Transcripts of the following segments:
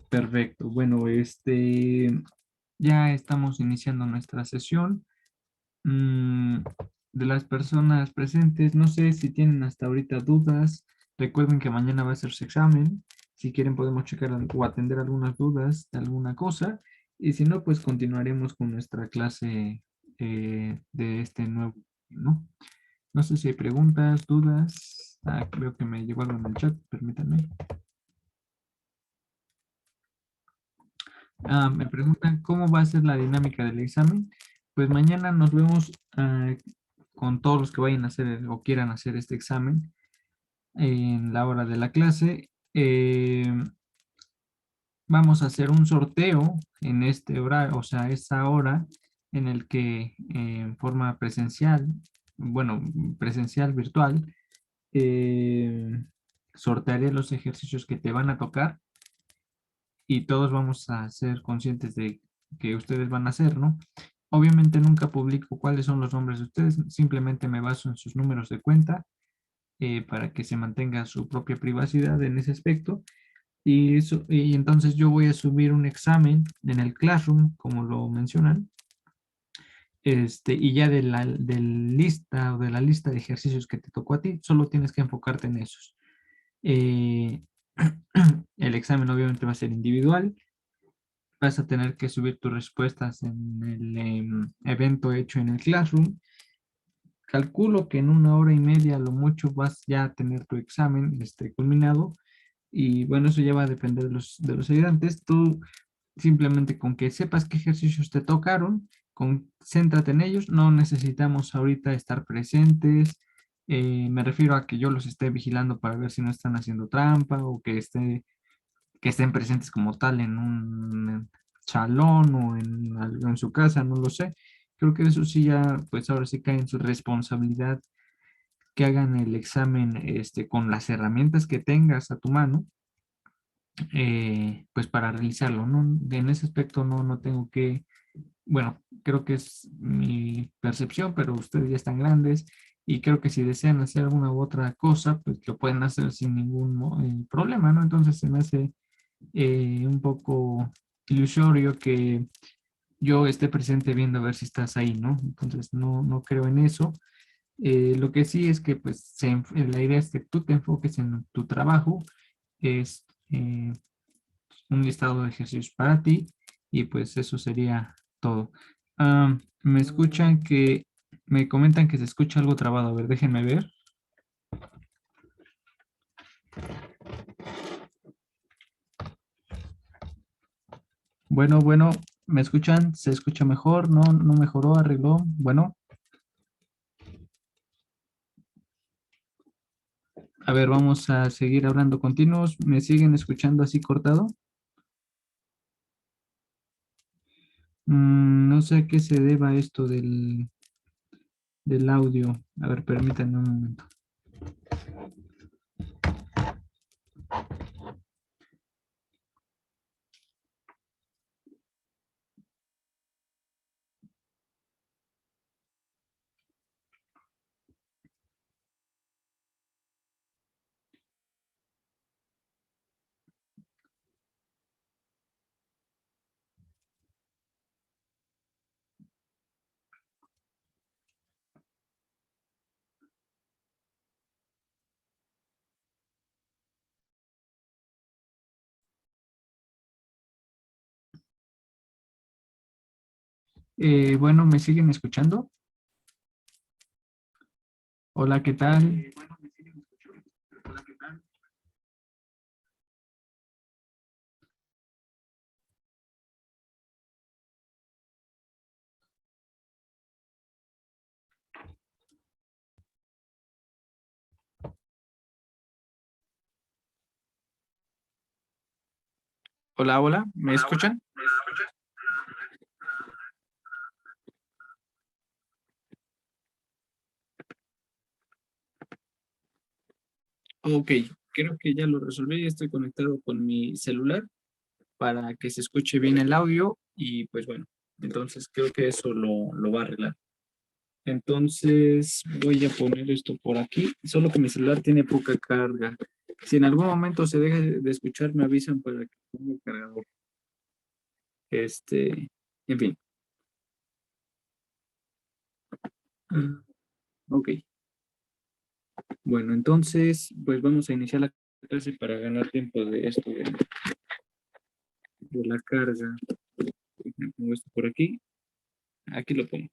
Perfecto. Bueno, ya estamos iniciando nuestra sesión. Mm, de las personas presentes, no sé si tienen hasta ahorita dudas. Recuerden que mañana va a ser su examen. Si quieren podemos checar o atender algunas dudas de alguna cosa. Y si no, pues continuaremos con nuestra clase de este nuevo, ¿no? No sé si hay preguntas, dudas. Ah, creo que me llegó algo en el chat, permítanme. Me preguntan cómo va a ser la dinámica del examen. Pues mañana nos vemos con todos los que vayan a hacer o quieran hacer este examen en la hora de la clase. Vamos a hacer un sorteo en este horario, o sea, esa hora en el que en forma presencial, bueno, presencial virtual, eh, sortearé los ejercicios que te van a tocar y todos vamos a ser conscientes de que ustedes van a hacer, ¿no? Obviamente nunca publico cuáles son los nombres de ustedes, simplemente me baso en sus números de cuenta para que se mantenga su propia privacidad en ese aspecto. Y entonces yo voy a subir un examen en el Classroom, como lo mencionan, y ya de la lista de ejercicios que te tocó a ti, solo tienes que enfocarte en esos. Eh, el examen obviamente va a ser individual, vas a tener que subir tus respuestas en el evento hecho en el Classroom. Calculo que en una hora y media a lo mucho vas ya a tener tu examen culminado y bueno, eso ya va a depender de los ayudantes. Tú simplemente con que sepas qué ejercicios te tocaron, concéntrate en ellos, no necesitamos ahorita estar presentes. Me refiero a que yo los esté vigilando para ver si no están haciendo trampa o que estén presentes como tal en un salón o en su casa, no lo sé. Creo que eso sí ya, pues ahora sí cae en su responsabilidad que hagan el examen con las herramientas que tengas a tu mano, pues para realizarlo, ¿no? En ese aspecto no tengo que, bueno, creo que es mi percepción, pero ustedes ya están grandes y creo que si desean hacer alguna u otra cosa, pues lo pueden hacer sin ningún problema, ¿no? Entonces se me hace un poco ilusorio que yo esté presente viendo a ver si estás ahí, ¿no? Entonces no creo en eso. Lo que sí es que pues la idea es que tú te enfoques en tu trabajo, es un listado de ejercicios para ti y pues eso sería todo. Me escuchan que, me comentan que se escucha algo trabado, a ver, déjenme ver. Bueno, ¿me escuchan? ¿Se escucha mejor? No mejoró, arregló. Bueno, a ver, vamos a seguir hablando continuos. ¿Me siguen escuchando así cortado? No sé a qué se deba esto del audio. A ver, permítanme un momento. Bueno, ¿me siguen escuchando? Hola, ¿qué tal? Hola, ¿me escuchan? Ok, creo que ya lo resolví. Estoy conectado con mi celular para que se escuche bien el audio y pues bueno, entonces creo que eso lo va a arreglar. Entonces voy a poner esto por aquí, solo que mi celular tiene poca carga. Si en algún momento se deja de escuchar, me avisan para que ponga el cargador. En fin. Ah, ok. Bueno, entonces, pues vamos a iniciar la clase para ganar tiempo de esto de la carga. Pongo esto por aquí. Aquí lo pongo.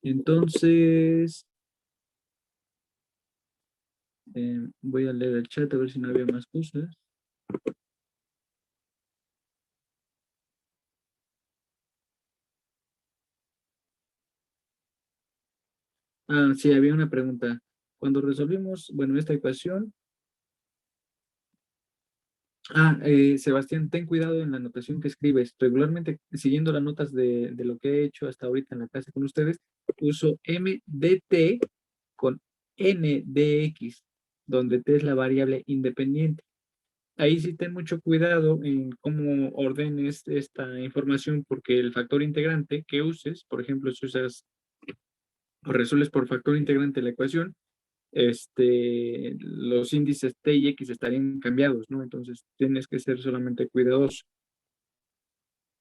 Entonces, voy a leer el chat a ver si no había más cosas. Ah, sí, había una pregunta. Cuando resolvimos, bueno, esta ecuación. Sebastián, ten cuidado en la anotación que escribes. Regularmente, siguiendo las notas de lo que he hecho hasta ahorita en la clase con ustedes, uso m de t con n de x, donde t es la variable independiente. Ahí sí ten mucho cuidado en cómo ordenes esta información, porque el factor integrante que uses, por ejemplo, si usas o resuelves por factor integrante la ecuación, los índices t y x estarían cambiados, ¿no? Entonces tienes que ser solamente cuidadoso.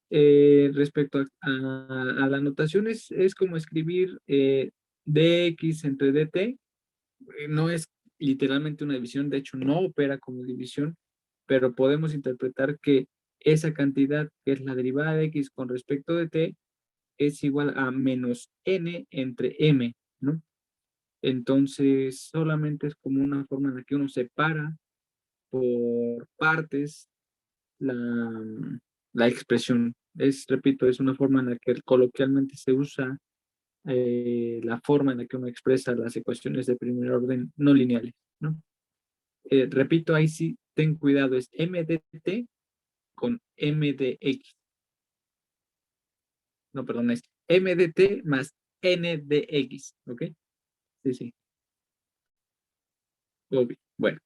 Respecto a la notación, es como escribir dx entre dt. No es literalmente una división, de hecho no opera como división, pero podemos interpretar que esa cantidad, que es la derivada de x con respecto de t, es igual a menos n entre m, ¿no? Entonces, solamente es como una forma en la que uno separa por partes la, la expresión. Repito, es una forma en la que coloquialmente se usa la forma en la que uno expresa las ecuaciones de primer orden no lineales, ¿no? Repito, ahí sí, ten cuidado, es m de t con m de x. No, perdón, es m de t más n de x, ¿ok? Sí, sí. Obvio. Bueno,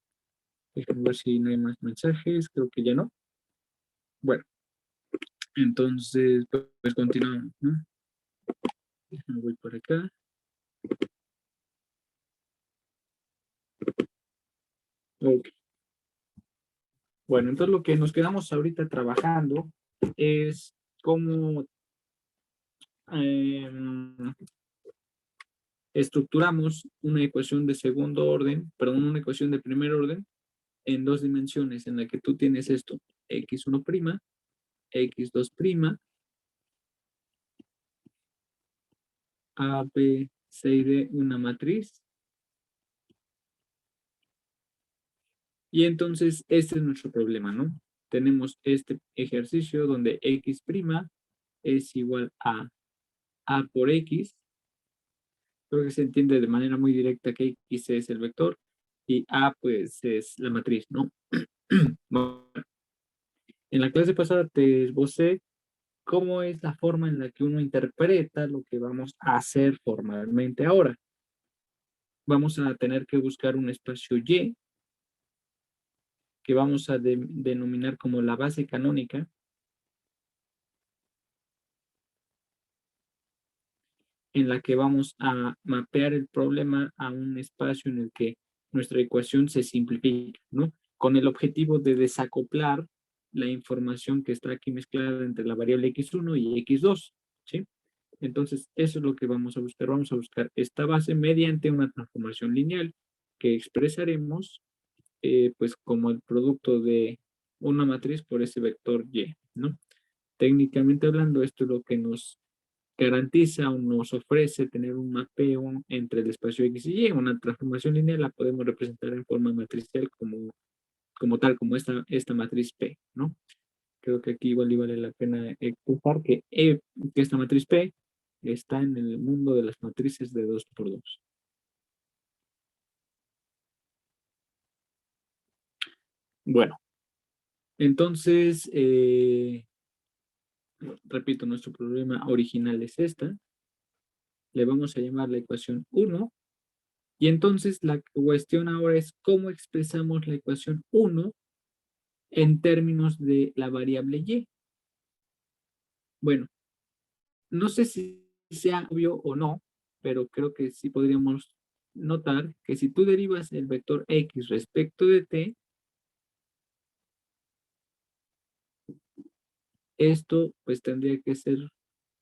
déjame ver si no hay más mensajes, creo que ya no. Bueno, entonces, pues continuamos, ¿no? Déjame voy por acá. Ok. Bueno, entonces lo que nos quedamos ahorita trabajando es cómo em, estructuramos una ecuación de segundo orden, perdón, una ecuación de primer orden en dos dimensiones, en la que tú tienes esto, x1', x2', a, b, c y d, una matriz. Y entonces este es nuestro problema, ¿no? Tenemos este ejercicio donde x' es igual a por x. Creo que se entiende de manera muy directa que x es el vector y a pues es la matriz, ¿no? Bueno, en la clase pasada te esbocé cómo es la forma en la que uno interpreta lo que vamos a hacer formalmente ahora. Vamos a tener que buscar un espacio Y que vamos a denominar como la base canónica, en la que vamos a mapear el problema a un espacio en el que nuestra ecuación se simplifica, ¿no? Con el objetivo de desacoplar la información que está aquí mezclada entre la variable x1 y x2, ¿sí? Entonces, eso es lo que vamos a buscar. Vamos a buscar esta base mediante una transformación lineal que expresaremos pues como el producto de una matriz por ese vector y, ¿no? Técnicamente hablando, esto es lo que nos garantiza o nos ofrece tener un mapeo entre el espacio X y Y. Una transformación lineal la podemos representar en forma matricial como tal, como esta matriz P, ¿no? Creo que aquí igual y vale la pena explicar que esta matriz P está en el mundo de las matrices de 2 por 2. Bueno, entonces, repito, nuestro problema original es esta. Le vamos a llamar la ecuación 1. Y entonces la cuestión ahora es cómo expresamos la ecuación 1 en términos de la variable y. Bueno, no sé si sea obvio o no, pero creo que sí podríamos notar que si tú derivas el vector X respecto de T, esto pues tendría que ser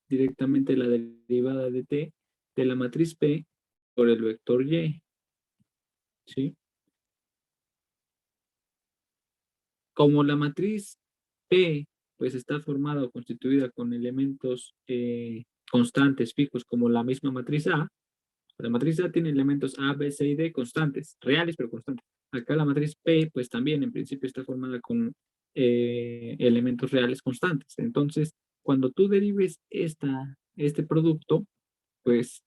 directamente la derivada de T de la matriz P por el vector Y, ¿sí? Como la matriz P pues está formada o constituida con elementos constantes fijos como la misma matriz A, la matriz A tiene elementos A, B, C y D constantes, reales pero constantes. Acá la matriz P pues también en principio está formada con elementos reales constantes. Entonces, cuando tú derives este producto, pues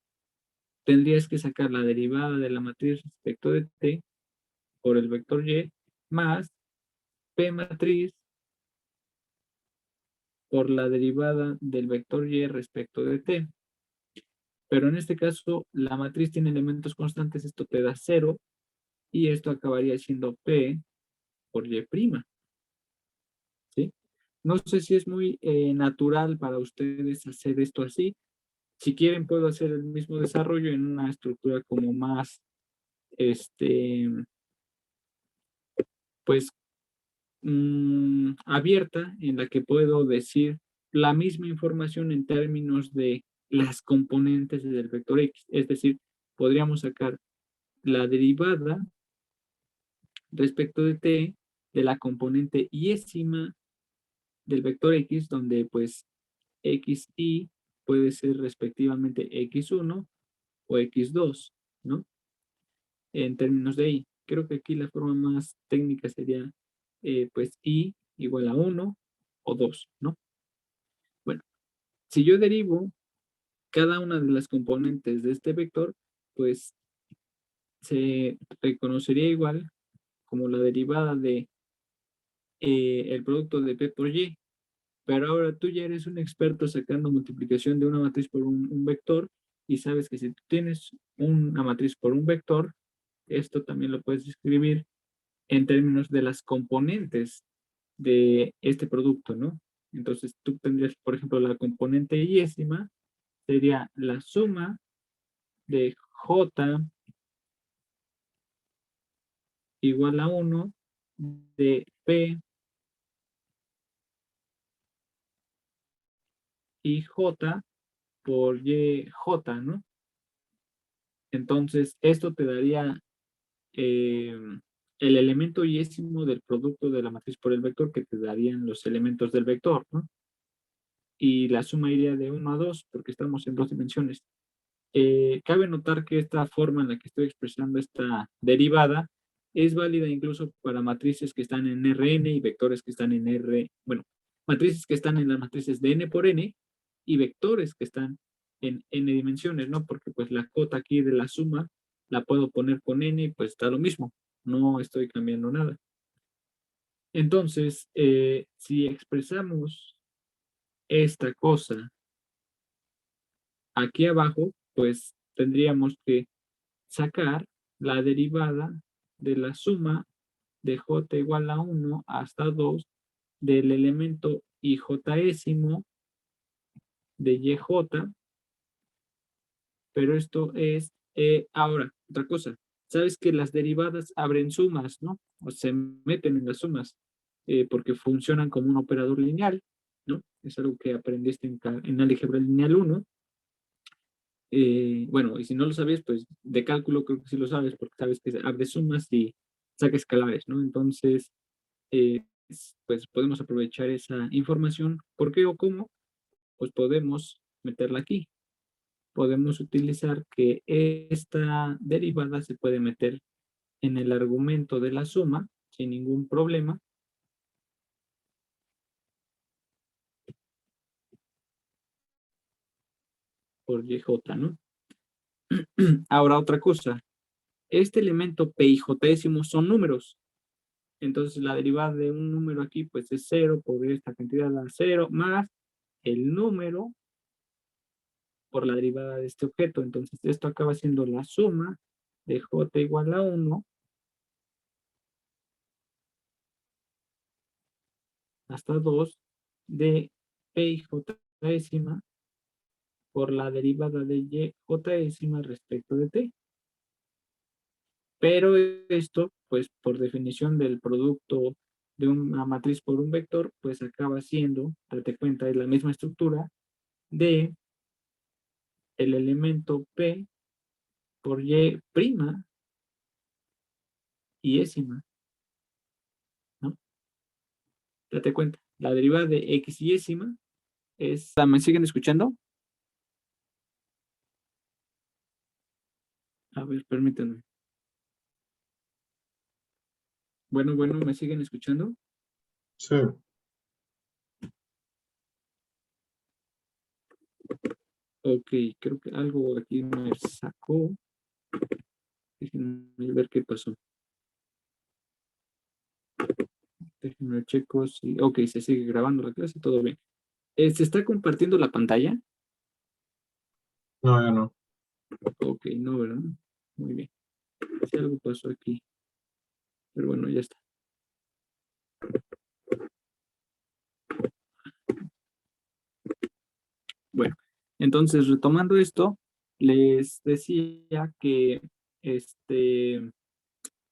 tendrías que sacar la derivada de la matriz respecto de T por el vector Y más P matriz por la derivada del vector Y respecto de T. Pero en este caso, la matriz tiene elementos constantes, esto te da 0, y esto acabaría siendo P por Y', ¿sí? No sé si es muy natural para ustedes hacer esto así. Si quieren, puedo hacer el mismo desarrollo en una estructura como más, pues, abierta, en la que puedo decir la misma información en términos de las componentes del vector X. Es decir, podríamos sacar la derivada respecto de T de la componente yésima del vector X, donde pues XY puede ser respectivamente X1 o X2, ¿no? En términos de Y. Creo que aquí la forma más técnica sería pues Y igual a 1 o 2, ¿no? Bueno, si yo derivo cada una de las componentes de este vector, pues se reconocería igual como la derivada de el producto de P por Y. Pero ahora tú ya eres un experto sacando multiplicación de una matriz por un vector y sabes que si tú tienes una matriz por un vector, esto también lo puedes escribir en términos de las componentes de este producto, ¿no? Entonces tú tendrías, por ejemplo, la componente yésima sería la suma de J igual a 1 de P y J por YJ, ¿no? Entonces, esto te daría el elemento yésimo del producto de la matriz por el vector, que te darían los elementos del vector, ¿no? Y la suma iría de 1 a 2 porque estamos en dos dimensiones. Cabe notar que esta forma en la que estoy expresando esta derivada es válida incluso para matrices que están en Rn y vectores que están en R, bueno, matrices que están en las matrices de n por n y vectores que están en n dimensiones, ¿no? Porque pues la cota aquí de la suma la puedo poner con n y pues está lo mismo, no estoy cambiando nada. Entonces, si expresamos esta cosa aquí abajo, pues tendríamos que sacar la derivada de la suma de j igual a 1 hasta 2 del elemento ijésimo de yj, pero esto es, ahora, otra cosa, sabes que las derivadas abren sumas, ¿no? O se meten en las sumas, porque funcionan como un operador lineal, ¿no? Es algo que aprendiste en álgebra lineal 1. Bueno, y si no lo sabes, pues de cálculo creo que sí lo sabes, porque sabes que abre sumas y saca escalares, ¿no? Entonces, pues podemos aprovechar esa información. ¿Por qué o cómo? Pues podemos meterla aquí. Podemos utilizar que esta derivada se puede meter en el argumento de la suma sin ningún problema. Por YJ, ¿no? Ahora otra cosa. Este elemento P y J son números. Entonces la derivada de un número aquí pues es 0 por esta cantidad da 0 más el número por la derivada de este objeto. Entonces esto acaba siendo la suma de J igual a 1 hasta 2 de P y J décima por la derivada de Y J décima respecto de T. Pero esto, pues por definición del producto de una matriz por un vector, pues acaba siendo, date cuenta, es la misma estructura de el elemento P por Y prima y ésima, ¿no? Date cuenta, la derivada de X y ésima es... ¿Me siguen escuchando? A ver, permítanme. Bueno, ¿me siguen escuchando? Sí. Ok, creo que algo aquí me sacó. Déjenme ver qué pasó. Déjenme checo si... Ok, se sigue grabando la clase, todo bien. ¿Se está compartiendo la pantalla? No, ya no. Ok, no, ¿verdad? Muy bien. Si algo pasó aquí. Pero bueno, ya está. Bueno, entonces retomando esto, les decía que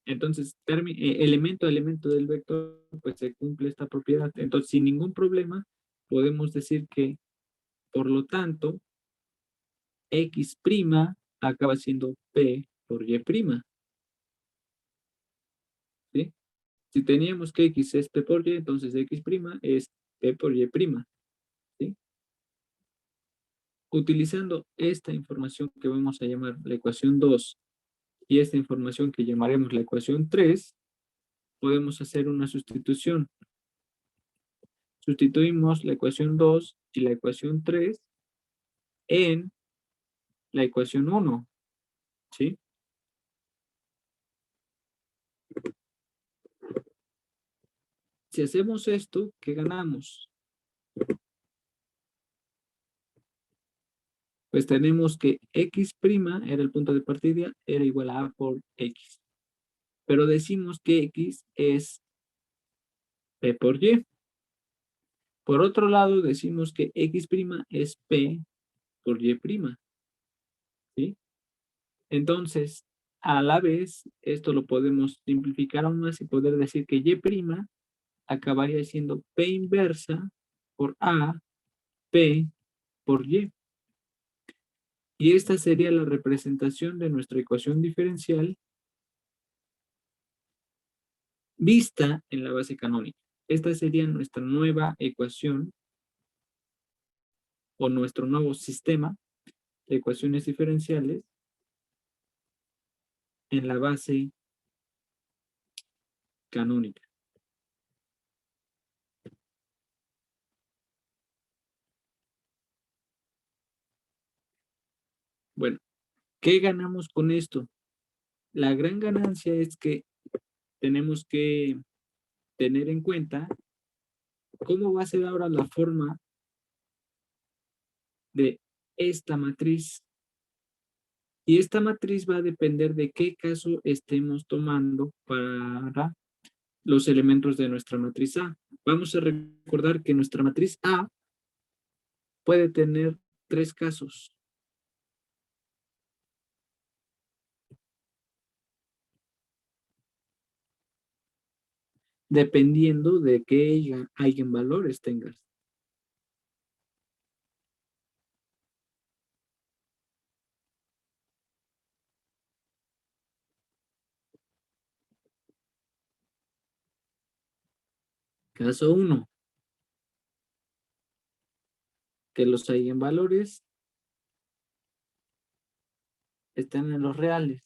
entonces elemento a elemento del vector, pues se cumple esta propiedad. Entonces, sin ningún problema, podemos decir que, por lo tanto, X' acaba siendo P por Y'. ¿Sí? Si teníamos que X es P por Y, entonces X' es P por Y'. ¿Sí? Utilizando esta información que vamos a llamar la ecuación 2 y esta información que llamaremos la ecuación 3, podemos hacer una sustitución. Sustituimos la ecuación 2 y la ecuación 3 en la ecuación 1, ¿sí? Si hacemos esto, ¿qué ganamos? Pues tenemos que X' era el punto de partida, era igual a por X. Pero decimos que X es P por Y. Por otro lado, decimos que X' es P por Y', ¿sí? Entonces, a la vez, esto lo podemos simplificar aún más y poder decir que Y' acabaría siendo P inversa por A, P por Y. Y esta sería la representación de nuestra ecuación diferencial vista en la base canónica. Esta sería nuestra nueva ecuación o nuestro nuevo sistema de ecuaciones diferenciales en la base canónica. Bueno, ¿qué ganamos con esto? La gran ganancia es que tenemos que tener en cuenta cómo va a ser ahora la forma de esta matriz. Y esta matriz va a depender de qué caso estemos tomando para los elementos de nuestra matriz A. Vamos a recordar que nuestra matriz A puede tener 3 casos. Dependiendo de qué eigenvalores tengas. Caso 1. Que los eigenvalores estén en los reales.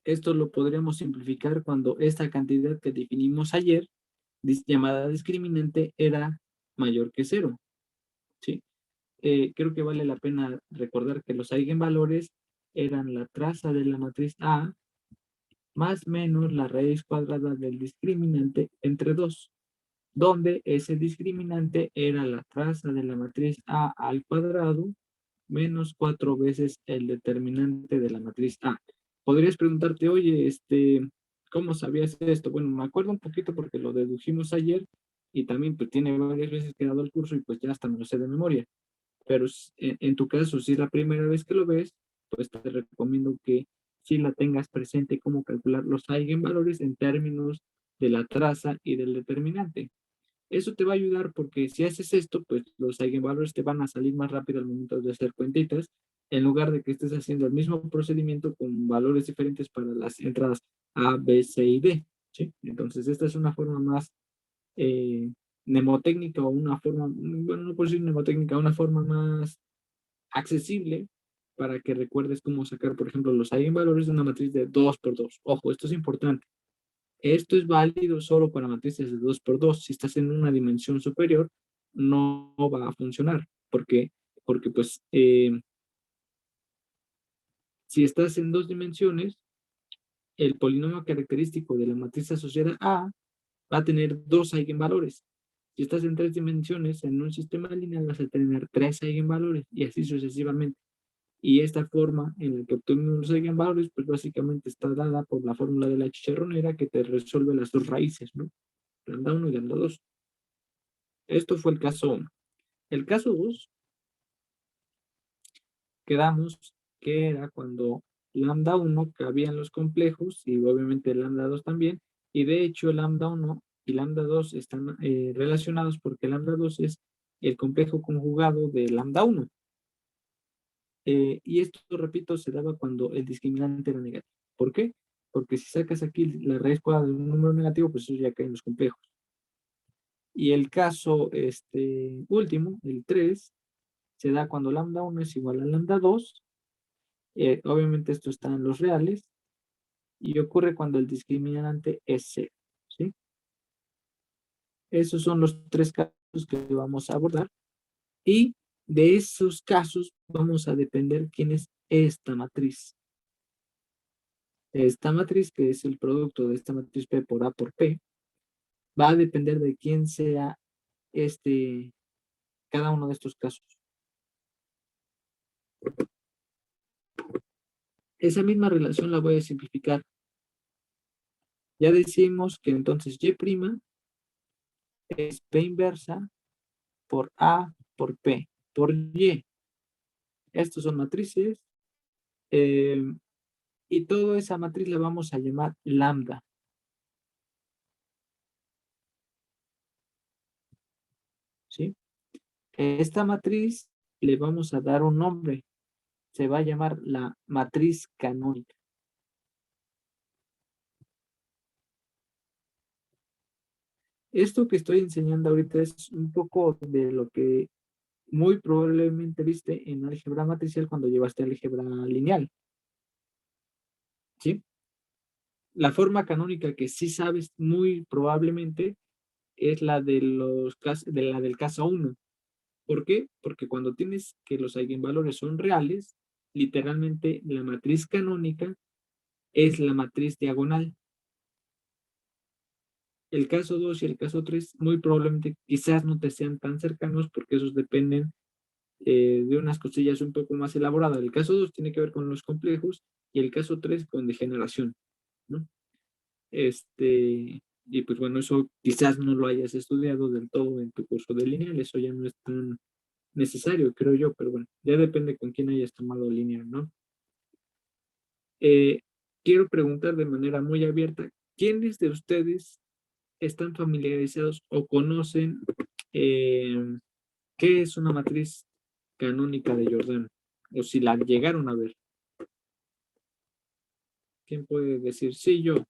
Esto lo podríamos simplificar cuando esta cantidad que definimos ayer, llamada discriminante, era mayor que 0. ¿Sí? Creo que vale la pena recordar que los eigenvalores eran la traza de la matriz A más menos la raíz cuadrada del discriminante entre 2, donde ese discriminante era la traza de la matriz A al cuadrado menos 4 veces el determinante de la matriz A. Podrías preguntarte, oye, ¿cómo sabías esto? Bueno, me acuerdo un poquito porque lo dedujimos ayer y también pues tiene varias veces que he dado el curso y pues ya hasta me lo sé de memoria. Pero en tu caso, si es la primera vez que lo ves, pues te recomiendo que sí la tengas presente cómo calcular los eigenvalores en términos de la traza y del determinante. Eso te va a ayudar porque si haces esto, pues los eigenvalores te van a salir más rápido al momento de hacer cuentitas, en lugar de que estés haciendo el mismo procedimiento con valores diferentes para las entradas A, B, C y D, ¿sí? Entonces, esta es una forma más mnemotécnica o una forma, bueno, no puedo decir mnemotécnica, una forma más accesible para que recuerdes cómo sacar, por ejemplo, los eigenvalores de una matriz de 2 por 2. Ojo, esto es importante. Esto es válido solo para matrices de 2 por 2. Si estás en una dimensión superior, no va a funcionar. ¿Por qué? Porque, pues, si estás en 2 dimensiones, el polinomio característico de la matriz asociada A va a tener 2 eigenvalores. Si estás en 3 dimensiones, en un sistema lineal vas a tener 3 eigenvalores y así sucesivamente. Y esta forma en la que obtenemos los eigenvalores, pues básicamente está dada por la fórmula de la chicharronera que te resuelve las dos raíces, ¿no? Lambda 1 y lambda 2. Esto fue el caso 1. El caso 2, quedamos que era cuando lambda 1 cabía en los complejos y obviamente lambda 2 también. Y de hecho lambda 1 y lambda 2 están relacionados porque lambda 2 es el complejo conjugado de lambda 1. Y esto, repito, se daba cuando el discriminante era negativo. ¿Por qué? Porque si sacas aquí la raíz cuadrada de un número negativo, pues eso ya cae en los complejos. Y el caso último, el 3, se da cuando lambda 1 es igual a lambda 2. Obviamente esto está en los reales. Y ocurre cuando el discriminante es 0. ¿Sí? Esos son los 3 casos que vamos a abordar. Y de esos casos vamos a depender quién es esta matriz. Esta matriz, que es el producto de esta matriz P por A por P, va a depender de quién sea cada uno de estos casos. Esa misma relación la voy a simplificar. Ya decimos que entonces Y' es P inversa por A por P por Y. Estos son matrices. Y toda esa matriz la vamos a llamar lambda. ¿Sí? Esta matriz le vamos a dar un nombre. Se va a llamar la matriz canónica. Esto que estoy enseñando ahorita es un poco de lo que muy probablemente viste en álgebra matricial cuando llevaste álgebra lineal. ¿Sí? La forma canónica que sí sabes muy probablemente es la de la del caso 1. ¿Por qué? Porque cuando tienes que los eigenvalores son reales, literalmente la matriz canónica es la matriz diagonal. El caso 2 y el caso 3 muy probablemente quizás no te sean tan cercanos porque esos dependen de unas cosillas un poco más elaboradas. El caso 2 tiene que ver con los complejos y el caso 3 con degeneración, ¿no? Y pues bueno, eso quizás no lo hayas estudiado del todo en tu curso de lineal, eso ya no es tan necesario, creo yo, pero bueno, ya depende con quién hayas tomado lineal, ¿no? Quiero preguntar de manera muy abierta, ¿quiénes de ustedes están familiarizados o conocen qué es una matriz canónica de Jordan? O si la llegaron a ver. ¿Quién puede decir? Sí, yo.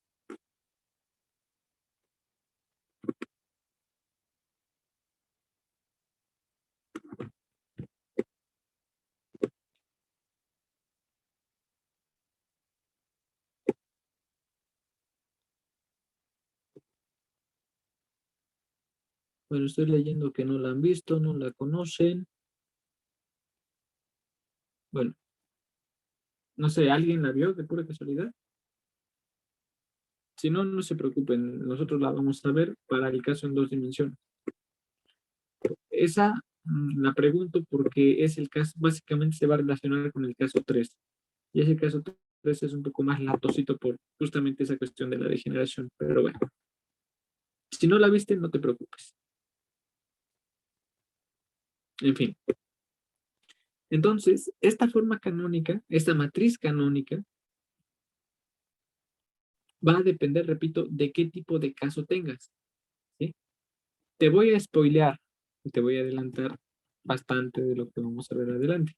Bueno, estoy leyendo que no la han visto, no la conocen. Bueno, no sé, ¿alguien la vio de pura casualidad? Si no, no se preocupen, nosotros la vamos a ver para el caso en 2 dimensiones. Esa la pregunto porque es el caso, básicamente se va a relacionar con el caso 3. Y ese caso 3 es un poco más latosito por justamente esa cuestión de la degeneración. Pero bueno, si no la viste, no te preocupes. En fin. Entonces, esta forma canónica, esta matriz canónica, va a depender, repito, de qué tipo de caso tengas, ¿sí? Te voy a spoilear y te voy a adelantar bastante de lo que vamos a ver adelante.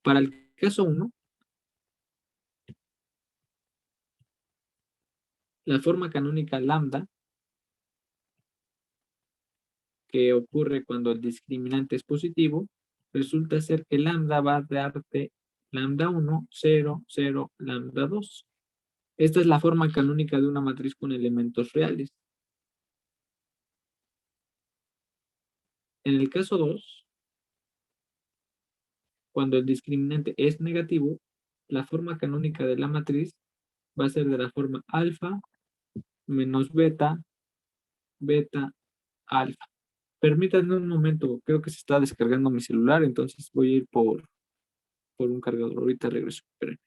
Para el caso 1, la forma canónica lambda, que ocurre cuando el discriminante es positivo, resulta ser que lambda va a darte lambda 1, 0, 0, lambda 2. Esta es la forma canónica de una matriz con elementos reales. En el caso 2, cuando el discriminante es negativo, la forma canónica de la matriz va a ser de la forma alfa menos beta, beta, alfa. Permítanme un momento, creo que se está descargando mi celular, entonces voy a ir por un cargador. Ahorita regreso. Esperen.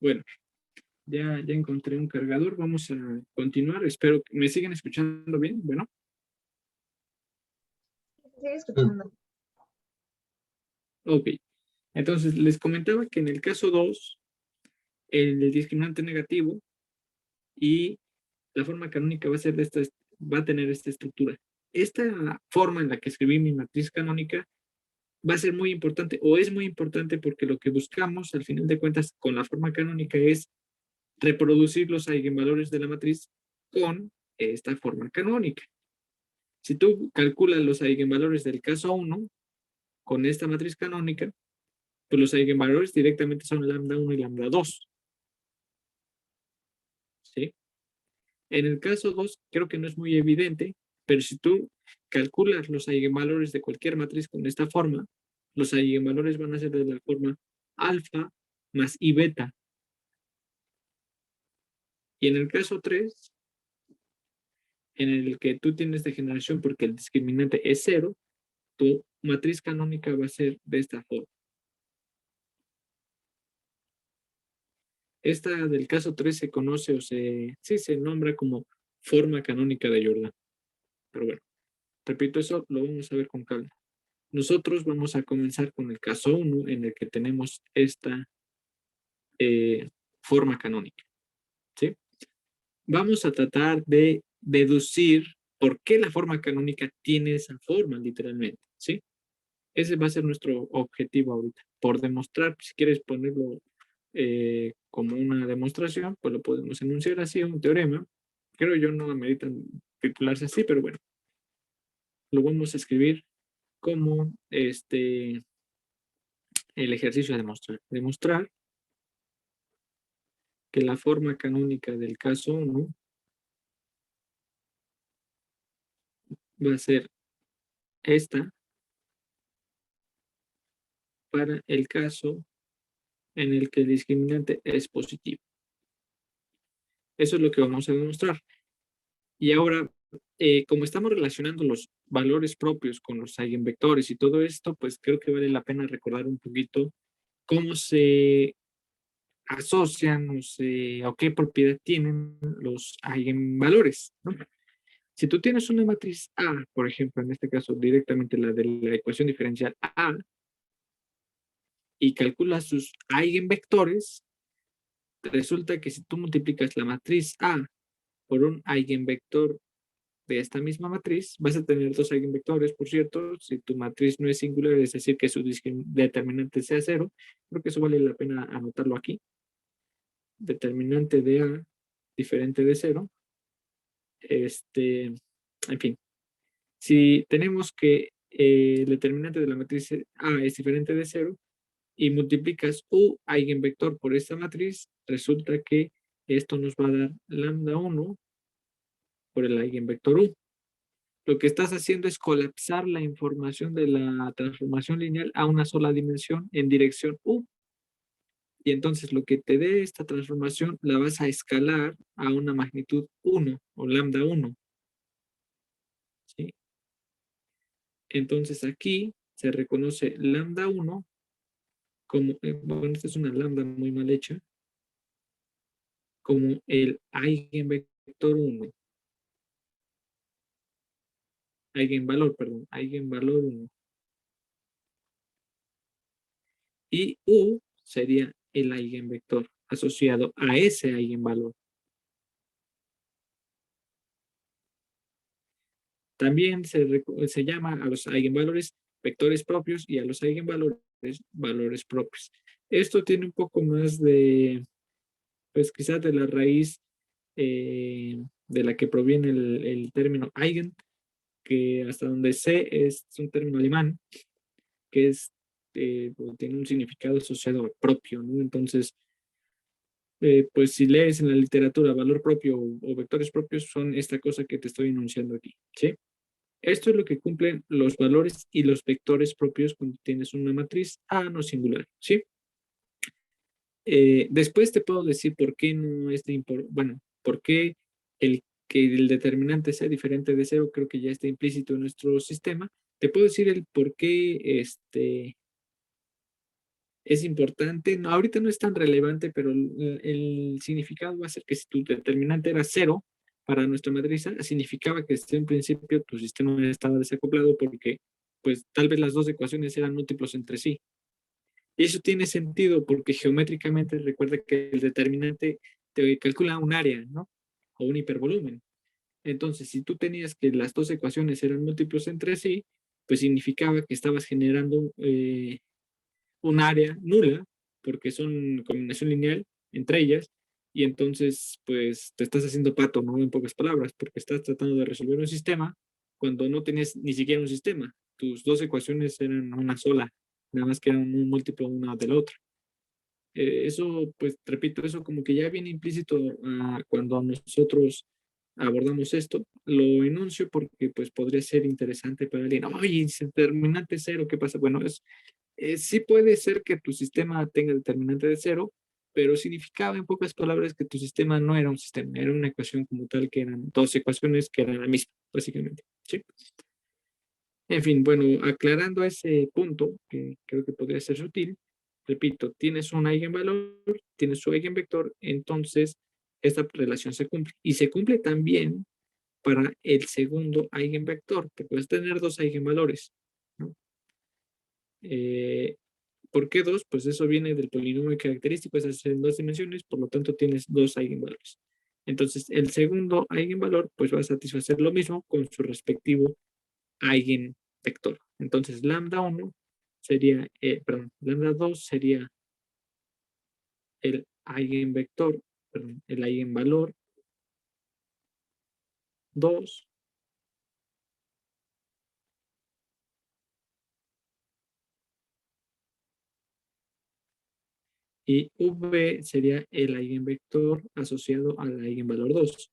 Bueno, ya encontré un cargador. Vamos a continuar. Espero que me sigan escuchando bien. Bueno, Sigue escuchando. ok. Entonces, les comentaba que en el caso 2, el discriminante negativo y la forma canónica va a ser de esta, va a tener esta estructura. Esta forma en la que escribí mi matriz canónica va a ser muy importante, o es muy importante, porque lo que buscamos al final de cuentas con la forma canónica es reproducir los eigenvalores de la matriz con esta forma canónica. Si tú calculas los eigenvalores del caso 1 con esta matriz canónica, pues los eigenvalores directamente son lambda 1 y lambda 2. ¿Sí? En el caso 2, creo que no es muy evidente, pero si tú calculas los eigenvalores de cualquier matriz con esta forma, los eigenvalores van a ser de la forma alfa más i beta. Y en el caso 3, en el que tú tienes degeneración porque el discriminante es 0, tu matriz canónica va a ser de esta forma. Esta del caso 3 se conoce o se nombra como forma canónica de Jordan. Pero bueno, repito, eso lo vamos a ver con calma. Nosotros vamos a comenzar con el caso 1 en el que tenemos esta forma canónica. ¿Sí? Vamos a tratar de deducir por qué la forma canónica tiene esa forma, literalmente. ¿Sí? Ese va a ser nuestro objetivo ahorita. Por demostrar, si quieres ponerlo como una demostración, pues lo podemos enunciar así, un teorema. Creo yo no ameritan titularse así, pero bueno. Lo vamos a escribir como el ejercicio a demostrar. Demostrar que la forma canónica del caso 1 va a ser esta para el caso en el que el discriminante es positivo. Eso es lo que vamos a demostrar. Y ahora, como estamos relacionando los valores propios con los eigenvectores y todo esto, pues creo que vale la pena recordar un poquito cómo se asocian o qué propiedad tienen los eigenvalores, ¿no? Si tú tienes una matriz A, por ejemplo, en este caso directamente la de la ecuación diferencial A, y calculas sus eigenvectores, resulta que si tú multiplicas la matriz A por un eigenvector de esta misma matriz, vas a tener dos eigenvectores, por cierto. Si tu matriz no es singular, es decir, que su determinante sea 0, creo que eso vale la pena anotarlo aquí. Determinante de A diferente de 0. En fin, si tenemos que el determinante de la matriz A es diferente de 0 y multiplicas u eigenvector por esta matriz, resulta que esto nos va a dar lambda 1 por el eigenvector U. Lo que estás haciendo es colapsar la información de la transformación lineal a una sola dimensión en dirección U. Y entonces lo que te dé esta transformación la vas a escalar a una magnitud 1 o lambda 1. ¿Sí? Entonces aquí se reconoce lambda 1 como, bueno, esta es una lambda muy mal hecha, como el eigenvector 1. Eigenvalor, perdón, eigenvalor 1. Y U sería el eigenvector asociado a ese eigenvalor. También se llama a los eigenvalores vectores propios y a los eigenvalores valores propios. Esto tiene un poco más de, pues quizás de la raíz de la que proviene el término eigen, que hasta donde sé es un término alemán, que es, tiene un significado asociado propio, ¿no? Entonces, pues si lees en la literatura valor propio o vectores propios, son esta cosa que te estoy enunciando aquí, ¿sí? Esto es lo que cumplen los valores y los vectores propios cuando tienes una matriz A no singular, ¿sí? Después te puedo decir por qué no es de importante, bueno, por qué que el determinante sea diferente de cero, creo que ya está implícito en nuestro sistema. Te puedo decir el por qué es importante. No, ahorita no es tan relevante, pero el significado va a ser que si tu determinante era cero para nuestra matriz A, significaba que desde un principio tu sistema estaba desacoplado porque pues tal vez las dos ecuaciones eran múltiplos entre sí. Y eso tiene sentido porque geométricamente recuerda que el determinante te calcula un área, ¿no? O un hipervolumen. Entonces, si tú tenías que las dos ecuaciones eran múltiplos entre sí, pues significaba que estabas generando un área nula, porque son combinación lineal entre ellas, y entonces, pues, te estás haciendo pato, ¿no? En pocas palabras, porque estás tratando de resolver un sistema cuando no tenías ni siquiera un sistema. Tus dos ecuaciones eran una sola, nada más que eran un múltiplo una de la otra. Eso, pues, repito, eso como que ya viene implícito cuando nosotros abordamos esto. Lo enuncio porque, pues, podría ser interesante para alguien. Oye, determinante cero, ¿qué pasa? Bueno, sí puede ser que tu sistema tenga determinante de cero, pero significaba en pocas palabras que tu sistema no era un sistema, era una ecuación como tal, que eran dos ecuaciones que eran la misma, básicamente. ¿Sí? En fin, bueno, aclarando ese punto, que creo que podría ser sutil, repito, tienes un eigenvalor, tienes su eigenvector, entonces esta relación se cumple. Y se cumple también para el segundo eigenvector, porque vas a tener dos eigenvalores, ¿no? ¿Por qué dos? Pues eso viene del polinomio característico, es en dos dimensiones, por lo tanto tienes dos eigenvalores. Entonces, el segundo eigenvalor, pues va a satisfacer lo mismo con su respectivo eigenvector. Entonces, lambda 1 sería, perdón, lambda 2 sería el eigenvector, perdón, el eigenvalor 2. Y V sería el eigenvector asociado al eigenvalor 2.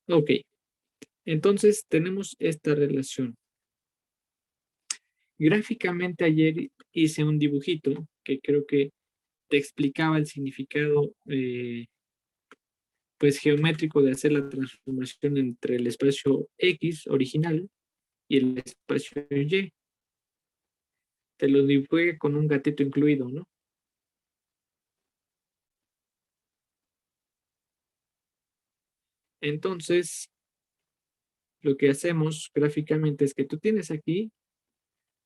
Ok, entonces tenemos esta relación. Gráficamente ayer hice un dibujito que creo que te explicaba el significado pues geométrico de hacer la transformación entre el espacio X original y el espacio Y. Te lo dibujé con un gatito incluido, ¿no? Entonces, lo que hacemos gráficamente es que tú tienes aquí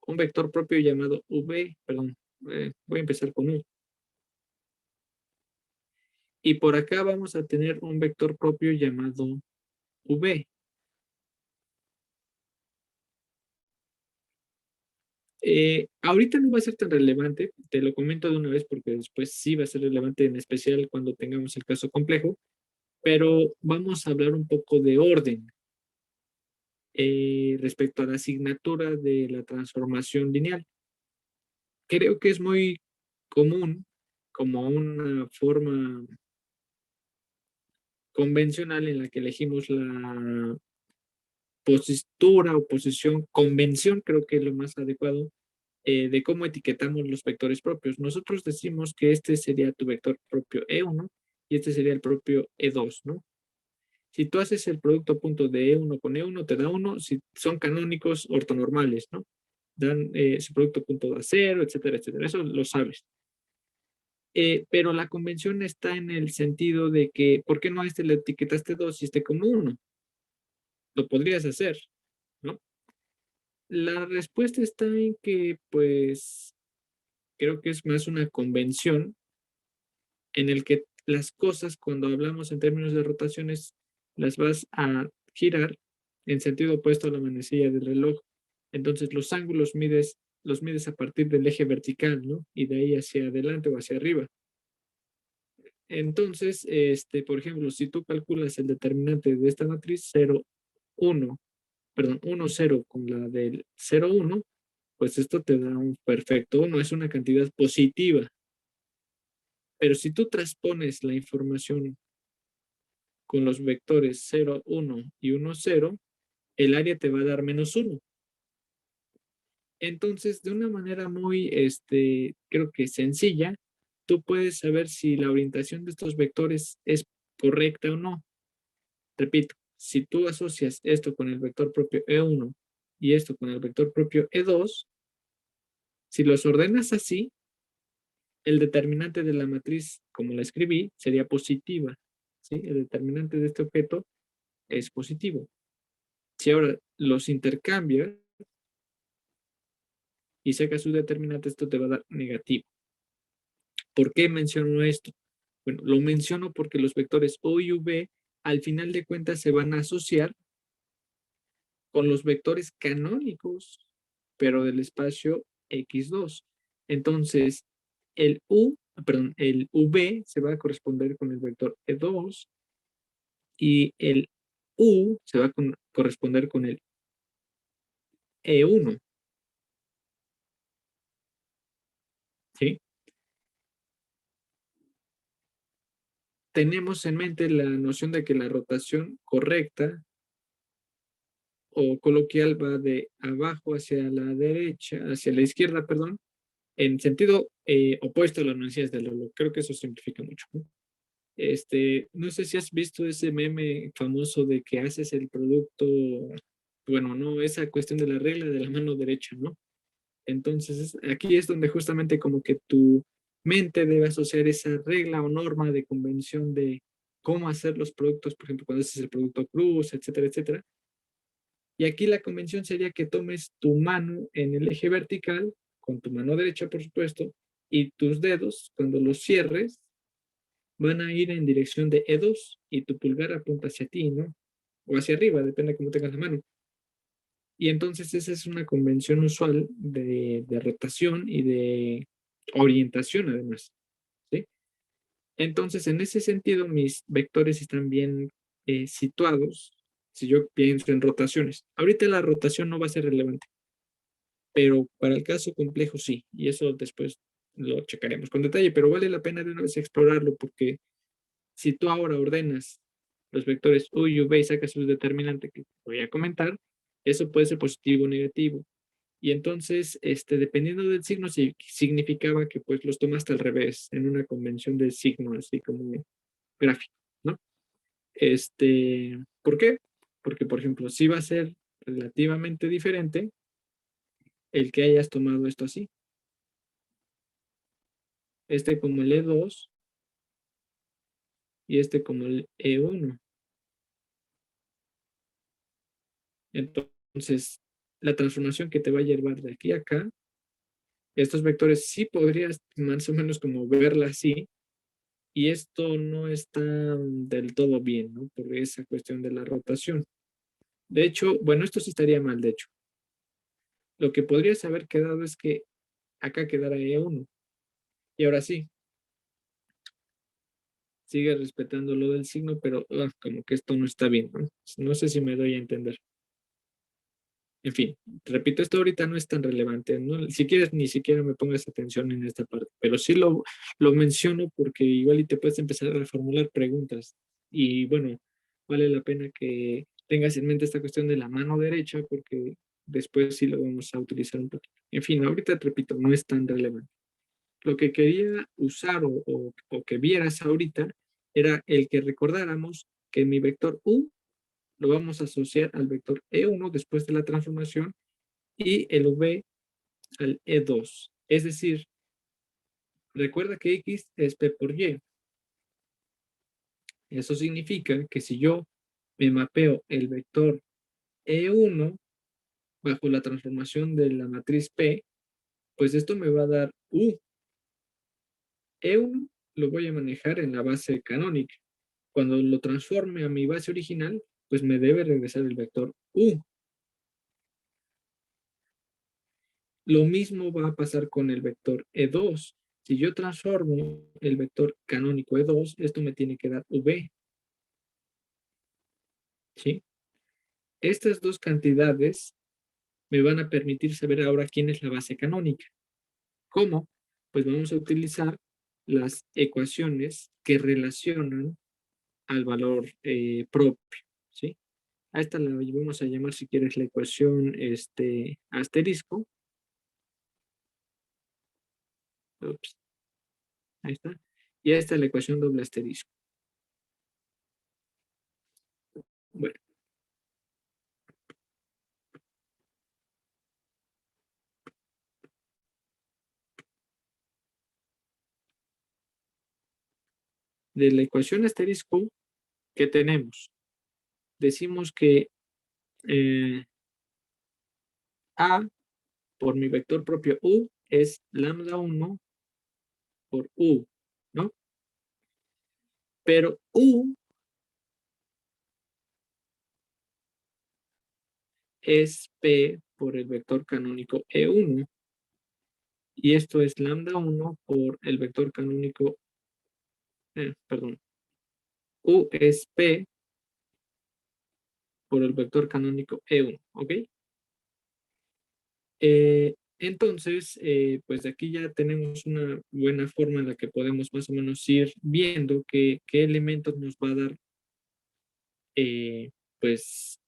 un vector propio llamado V, perdón, voy a empezar con U. Y por acá vamos a tener un vector propio llamado V. Ahorita no va a ser tan relevante, te lo comento de una vez porque después sí va a ser relevante, en especial cuando tengamos el caso complejo, pero vamos a hablar un poco de orden. respecto a la asignatura de la transformación lineal. Creo que es muy común, como una forma convencional en la que elegimos la postura o posición, convención, creo que es lo más adecuado, de cómo etiquetamos los vectores propios. Nosotros decimos que este sería tu vector propio E1 y este sería el propio E2, ¿no? Si tú haces el producto punto de E1 con E1, te da 1, si son canónicos ortonormales, ¿no? Dan su producto punto da 0, etcétera, etcétera. Eso lo sabes. Pero la convención está en el sentido de que, ¿por qué no a este le etiquetaste 2 y este como 1? Lo podrías hacer, ¿no? La respuesta está en que, pues, creo que es más una convención en el que las cosas, cuando hablamos en términos de rotaciones, las vas a girar en sentido opuesto a la manecilla del reloj. Entonces, los ángulos los mides a partir del eje vertical, ¿no? Y de ahí hacia adelante o hacia arriba. Entonces, por ejemplo, si tú calculas el determinante de esta matriz 0, 1, perdón, 1, 0 con la del 0, 1, pues esto te da un perfecto 1, es una cantidad positiva. Pero si tú transpones la información con los vectores 0, 1 y 1, 0, el área te va a dar menos 1. Entonces, de una manera muy, creo que sencilla, tú puedes saber si la orientación de estos vectores es correcta o no. Repito, si tú asocias esto con el vector propio E1 y esto con el vector propio E2, si los ordenas así, el determinante de la matriz, como la escribí, sería positiva. ¿Sí? El determinante de este objeto es positivo. Si ahora los intercambias y sacas su determinante, esto te va a dar negativo. ¿Por qué menciono esto? Bueno, lo menciono porque los vectores U y V al final de cuentas se van a asociar con los vectores canónicos, pero del espacio X2. Entonces, el V se va a corresponder con el vector E2 y el U se va a corresponder con el E1. ¿Sí? Tenemos en mente la noción de que la rotación correcta o coloquial va de abajo hacia la derecha, hacia la izquierda, perdón, en sentido opuesto a las manecillas del reloj. Creo que eso simplifica mucho, ¿no? No sé si has visto ese meme famoso de que haces el producto, bueno, no, esa cuestión de la regla de la mano derecha, ¿no? Entonces, aquí es donde justamente como que tu mente debe asociar esa regla o norma de convención de cómo hacer los productos, por ejemplo, cuando haces el producto cruz, etcétera, etcétera. Y aquí la convención sería que tomes tu mano en el eje vertical, con tu mano derecha, por supuesto, y tus dedos, cuando los cierres, van a ir en dirección de E2 y tu pulgar apunta hacia ti, ¿no? O hacia arriba, depende de cómo tengas la mano. Y entonces esa es una convención usual de rotación y de orientación, además, ¿sí? Entonces, en ese sentido, mis vectores están bien situados si yo pienso en rotaciones. Ahorita la rotación no va a ser relevante, pero para el caso complejo sí, y eso después lo checaremos con detalle, pero vale la pena de una vez explorarlo porque si tú ahora ordenas los vectores U y V y sacas su determinante que voy a comentar, eso puede ser positivo o negativo. Y entonces, dependiendo del signo, significaba que pues los tomaste al revés, en una convención de signo, así como gráfico, ¿no? ¿Por qué? Porque, por ejemplo, sí va a ser relativamente diferente el que hayas tomado esto así. Como el E2 y como el E1. Entonces, la transformación que te va a llevar de aquí a acá, estos vectores sí podrías más o menos como verla así, y esto no está del todo bien, ¿no? Por esa cuestión de la rotación. De hecho, bueno, esto sí estaría mal, de hecho. Lo que podrías haber quedado es que acá quedara E1. Y ahora sí, sigue respetando lo del signo, pero como que esto no está bien, ¿no? No sé si me doy a entender. En fin, repito, esto ahorita no es tan relevante, ¿no? Si quieres, ni siquiera me pongas atención en esta parte, pero sí lo menciono porque igual y te puedes empezar a reformular preguntas. Y bueno, vale la pena que tengas en mente esta cuestión de la mano derecha porque después sí lo vamos a utilizar un poquito. En fin, ahorita te repito, no es tan relevante. Lo que quería usar o que vieras ahorita era el que recordáramos que mi vector U lo vamos a asociar al vector E1 después de la transformación y el V al E2. Es decir, recuerda que X es P por Y. Eso significa que si yo me mapeo el vector E1 bajo la transformación de la matriz P, pues esto me va a dar U. E1 lo voy a manejar en la base canónica. Cuando lo transforme a mi base original, pues me debe regresar el vector U. Lo mismo va a pasar con el vector E2. Si yo transformo el vector canónico E2, esto me tiene que dar V. ¿Sí? Estas dos cantidades me van a permitir saber ahora quién es la base canónica. ¿Cómo? Pues vamos a utilizar las ecuaciones que relacionan al valor propio. ¿Sí? A esta la vamos a llamar, si quieres, la ecuación asterisco. Ups, ahí está. Y esta es la ecuación doble asterisco. Bueno. De la ecuación asterisco, ¿qué tenemos? Decimos que A por mi vector propio U es lambda 1 por U, ¿no? Pero U es P por el vector canónico E1. Y esto es lambda 1 por el vector canónico, perdón, U es P por el vector canónico E1, ¿ok? Entonces, pues de aquí ya tenemos una buena forma en la que podemos más o menos ir viendo qué elementos nos va a dar, pues,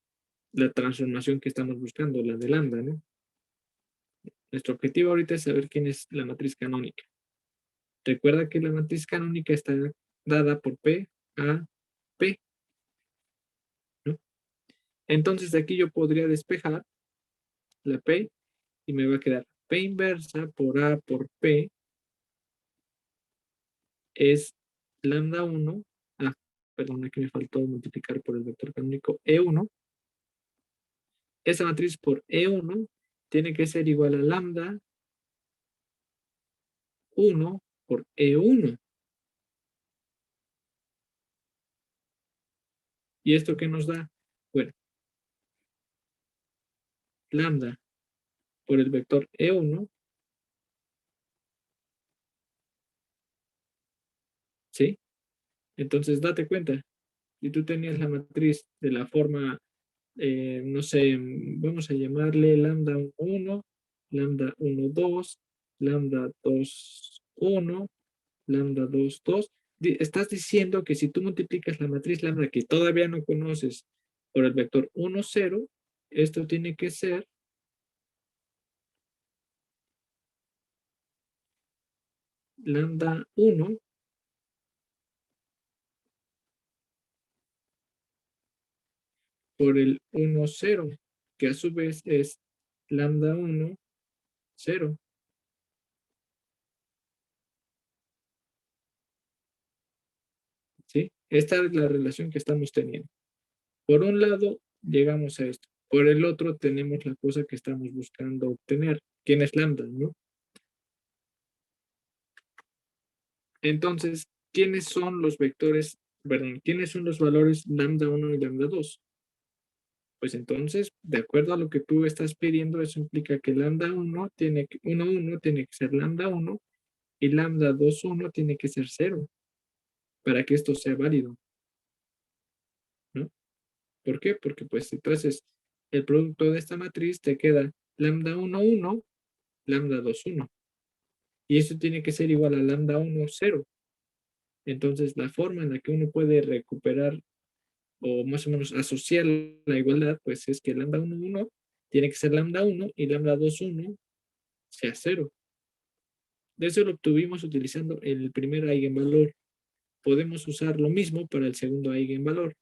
la transformación que estamos buscando, la de lambda, ¿no? Nuestro objetivo ahorita es saber quién es la matriz canónica. Recuerda que la matriz canónica está dada por P a P, ¿no? Entonces de aquí yo podría despejar la P y me va a quedar P inversa por A por P es lambda 1. Perdón, aquí me faltó multiplicar por el vector canónico E1. Esa matriz por E1 tiene que ser igual a lambda 1 por E1. ¿Y esto qué nos da? Bueno, lambda por el vector E1, ¿sí? Entonces date cuenta, si tú tenías la matriz de la forma, no sé, vamos a llamarle lambda 1, lambda 1, 2, lambda 2, 1, lambda 2, 2. Estás diciendo que si tú multiplicas la matriz lambda que todavía no conoces por el vector 1, 0, esto tiene que ser lambda 1 por el 1, 0, que a su vez es lambda 1, 0. ¿Sí? Esta es la relación que estamos teniendo. Por un lado, llegamos a esto. Por el otro, tenemos la cosa que estamos buscando obtener. ¿Quién es lambda, no? Entonces, ¿quiénes son los vectores, perdón, quiénes son los valores lambda 1 y lambda 2? Pues entonces, de acuerdo a lo que tú estás pidiendo, eso implica que lambda 1 tiene que, 1, 1 tiene que ser lambda 1 y lambda 2, 1 tiene que ser 0 para que esto sea válido, ¿no? ¿Por qué? Porque pues entonces el producto de esta matriz te queda lambda 1, 1, lambda 2, 1. Y eso tiene que ser igual a lambda 1, 0. Entonces, la forma en la que uno puede recuperar o más o menos asociar la igualdad, pues es que lambda 1, 1 tiene que ser lambda 1 y lambda 2, 1 sea 0. De eso lo obtuvimos utilizando el primer eigenvalor. Podemos usar lo mismo para el segundo eigenvalor.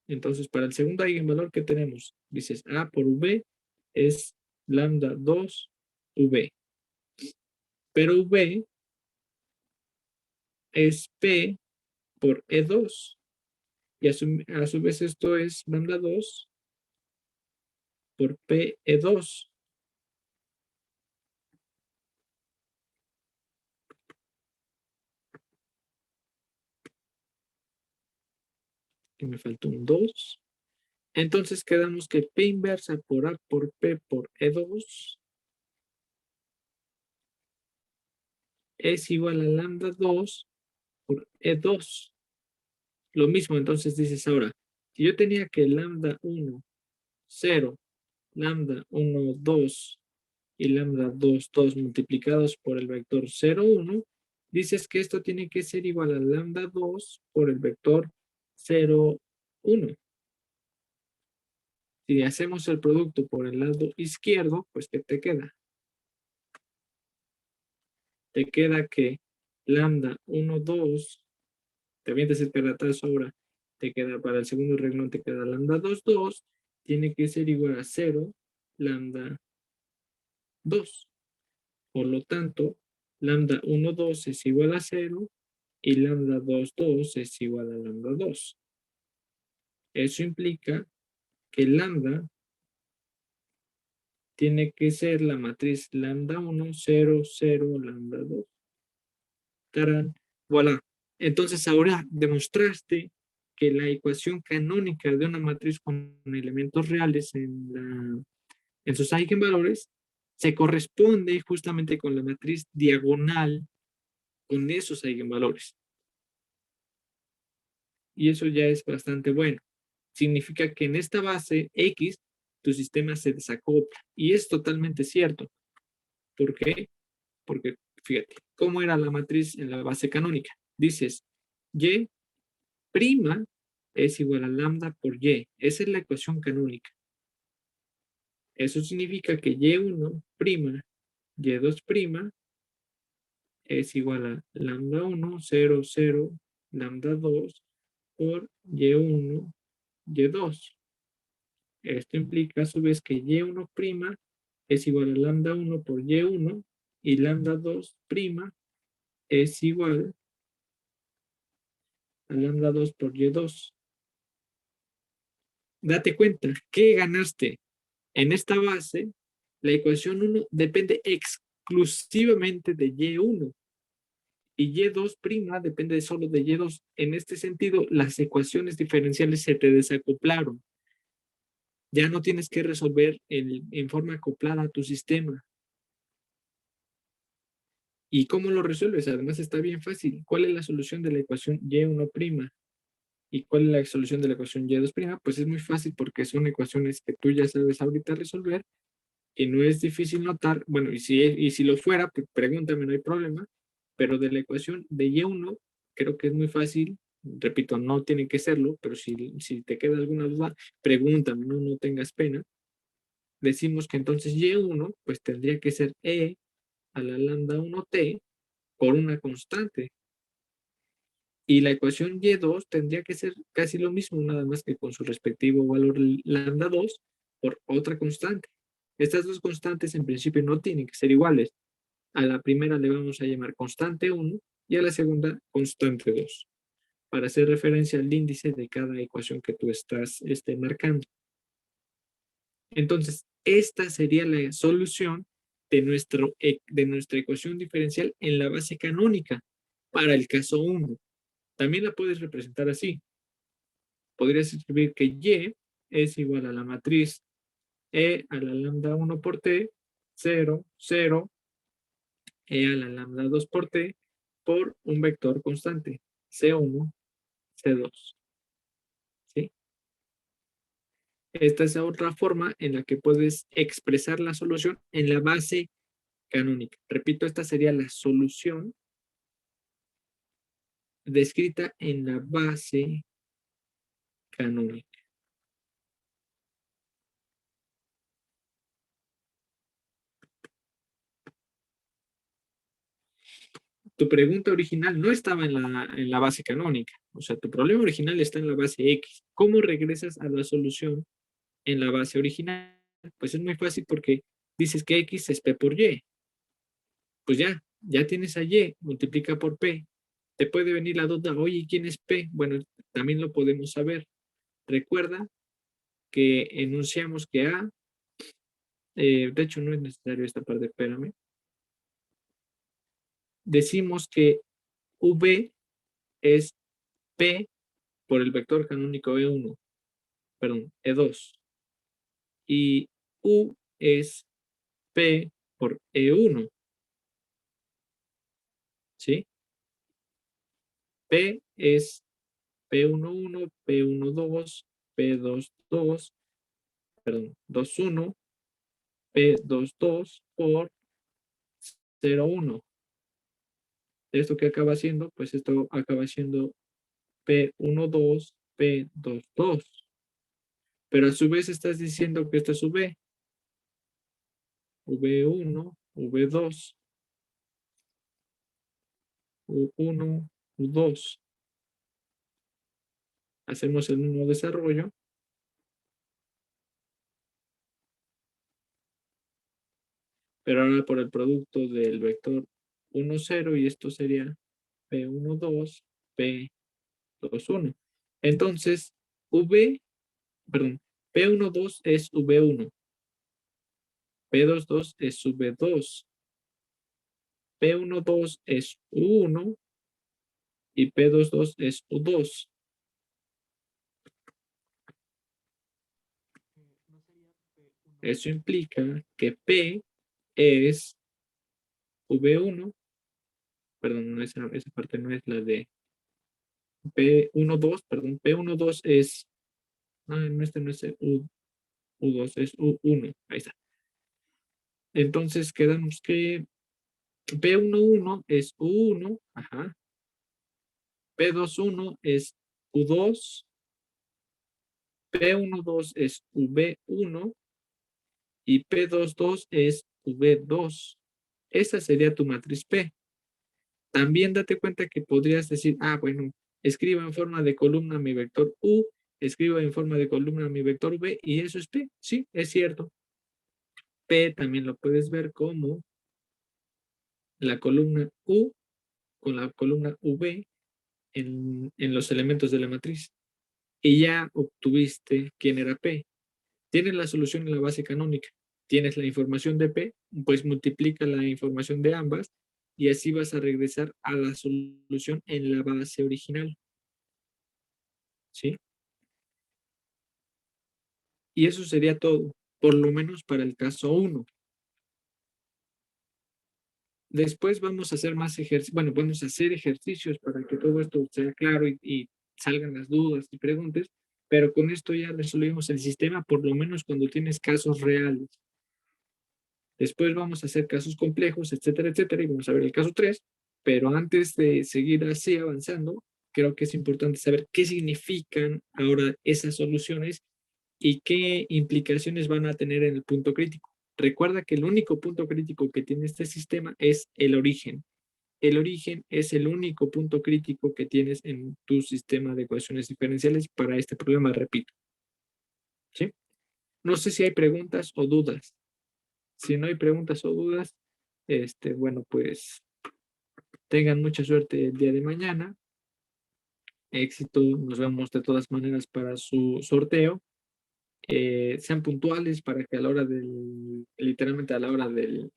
Entonces, para el segundo eigenvalor, ¿qué tenemos? Dices A por V es lambda 2 V. Pero V es P por E2. Y a su vez esto es lambda 2 por PE2. Que me faltó un 2. Entonces quedamos que P inversa por A por P por E2 es igual a lambda 2 por E2. Lo mismo, entonces dices ahora, si yo tenía que lambda 1, 0, lambda 1, 2 y lambda 2, 2 multiplicados por el vector 0, 1, dices que esto tiene que ser igual a lambda 2 por el vector 0, 1. Si hacemos el producto por el lado izquierdo, pues ¿qué te queda? Te queda que lambda 1, 2, te avientas el caratazo ahora, te queda para el segundo renglón, te queda lambda 2, 2, tiene que ser igual a 0, lambda 2. Por lo tanto, lambda 1, 2 es igual a 0 y lambda 2, 2 es igual a lambda 2. Eso implica que lambda tiene que ser la matriz lambda 1, 0, 0, lambda 2. ¡Tarán! Voilà. Entonces ahora demostraste que la ecuación canónica de una matriz con elementos reales en sus eigenvalores se corresponde justamente con la matriz diagonal con esos eigenvalores. Y eso ya es bastante bueno. Significa que en esta base X tu sistema se desacopla. Y es totalmente cierto. ¿Por qué? Porque, fíjate, ¿cómo era la matriz en la base canónica? Dices, Y' es igual a lambda por Y. Esa es la ecuación canónica. Eso significa que Y1', Y2' es igual a lambda 1, 0, 0, lambda 2 por Y1, Y2. Esto implica a su vez que Y1' es igual a lambda 1 por Y1 y lambda 2' es igual a lambda 2 por Y2. Date cuenta, ¿qué ganaste? En esta base, la ecuación 1 depende exclusivamente de Y1 y Y2' depende solo de Y2. En este sentido, las ecuaciones diferenciales se te desacoplaron. Ya no tienes que resolver en forma acoplada a tu sistema. ¿Y cómo lo resuelves? Además está bien fácil. ¿Cuál es la solución de la ecuación Y1'? ¿Y cuál es la solución de la ecuación Y2'? Pues es muy fácil porque son ecuaciones que tú ya sabes ahorita resolver y no es difícil notar. Bueno, y si lo fuera, pues pregúntame, no hay problema. Pero de la ecuación de Y1, creo que es muy fácil. Repito, no tiene que serlo, pero si te queda alguna duda, pregúntame, no tengas pena. Decimos que entonces Y1 pues tendría que ser E a la lambda 1t por una constante. Y la ecuación Y2 tendría que ser casi lo mismo, nada más que con su respectivo valor lambda 2 por otra constante. Estas dos constantes en principio no tienen que ser iguales. A la primera le vamos a llamar constante 1 y a la segunda constante 2, para hacer referencia al índice de cada ecuación que tú estás marcando. Entonces, esta sería la solución de nuestra ecuación diferencial en la base canónica para el caso 1. También la puedes representar así. Podrías escribir que Y es igual a la matriz E a la lambda 1 por T, 0, 0, E a la lambda 2 por T, por un vector constante, C1, C2. ¿Sí? Esta es otra forma en la que puedes expresar la solución en la base canónica. Repito, esta sería la solución descrita en la base canónica. Tu pregunta original no estaba en la base canónica. O sea, tu problema original está en la base X. ¿Cómo regresas a la solución en la base original? Pues es muy fácil porque dices que X es P por Y. Pues ya tienes a Y, multiplica por P. Te puede venir la duda, oye, ¿quién es P? Bueno, también lo podemos saber. Recuerda que enunciamos que A, de hecho no es necesario esta parte, espérame. Decimos que V es P por el vector canónico E1, perdón, E2. Y U es P por E1, ¿sí? P es P11, P12, P22, perdón, 21, P22 por 0,1. ¿Esto qué acaba siendo? Pues esto acaba siendo P12, P22. Pero a su vez estás diciendo que esta es V. V1, V2, U1, U2. Hacemos el mismo desarrollo. Pero ahora por el producto del vector 1, 0 y esto sería P12, P21. Entonces, perdón, P12 es V1, P22 es V2, P12 es U1 y P22 es U2. Eso implica que P es V1, perdón, esa parte no es la de P12, perdón, P12 es, no, este no es U2, es U1, ahí está. Entonces quedamos que P11 es U1, ajá. P21 es U2, P12 es V1 y P22 es V2. Esa sería tu matriz P. También date cuenta que podrías decir, bueno, escriba en forma de columna mi vector U, escriba en forma de columna mi vector V y eso es P. Sí, es cierto. P también lo puedes ver como la columna U con la columna V en los elementos de la matriz. Y ya obtuviste quién era P. Tienes la solución en la base canónica. Tienes la información de P, pues multiplica la información de ambas y así vas a regresar a la solución en la base original. ¿Sí? Y eso sería todo, por lo menos para el caso 1. Después vamos a hacer más ejercicios, bueno, vamos a hacer ejercicios para que todo esto sea claro y salgan las dudas y preguntas, pero con esto ya resolvimos el sistema, por lo menos cuando tienes casos reales. Después vamos a hacer casos complejos, etcétera, etcétera, y vamos a ver el caso 3, pero antes de seguir así avanzando, creo que es importante saber qué significan ahora esas soluciones y qué implicaciones van a tener en el punto crítico. Recuerda que el único punto crítico que tiene este sistema es el origen. El origen es el único punto crítico que tienes en tu sistema de ecuaciones diferenciales para este problema, repito. ¿Sí? No sé si hay preguntas o dudas. Si no hay preguntas o dudas, bueno, pues tengan mucha suerte el día de mañana. Éxito, nos vemos de todas maneras para su sorteo. Sean puntuales para que a la hora literalmente a la hora de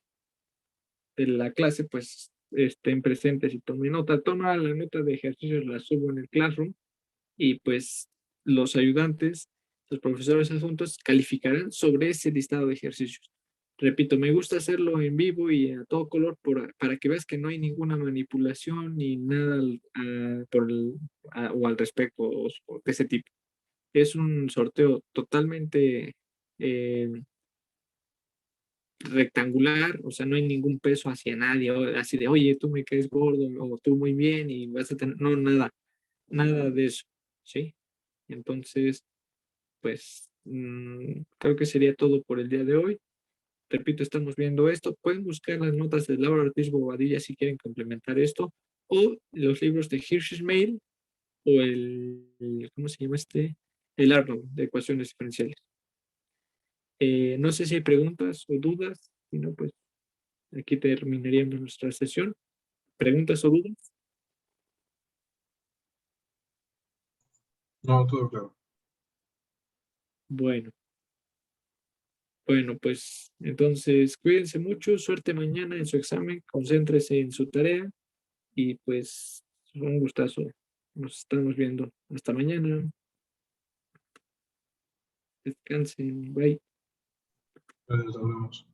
la clase, pues estén presentes y tomen nota. Toma la nota de ejercicios, la subo en el Classroom y pues los ayudantes, los profesores adjuntos calificarán sobre ese listado de ejercicios. Repito, me gusta hacerlo en vivo y a todo color para que veas que no hay ninguna manipulación ni nada o al respecto o de ese tipo. es un sorteo totalmente rectangular, o sea, no hay ningún peso hacia nadie, así de, oye, tú me caes gordo, o tú muy bien, y vas a tener, no, nada de eso, ¿sí? Entonces, pues, creo que sería todo por el día de hoy. Repito, estamos viendo esto. Pueden buscar las notas de Laura Ortiz Bobadilla si quieren complementar esto, o los libros de Hirschsmeil, o ¿cómo se llama este? El Arnold, de ecuaciones diferenciales. No sé si hay preguntas o dudas, si no, pues aquí terminaríamos nuestra sesión. ¿Preguntas o dudas? No, todo claro. Bueno, pues entonces cuídense mucho, suerte mañana en su examen, concéntrese en su tarea y pues un gustazo. Nos estamos viendo. Hasta mañana. Descansen. Bye. Gracias, hablamos.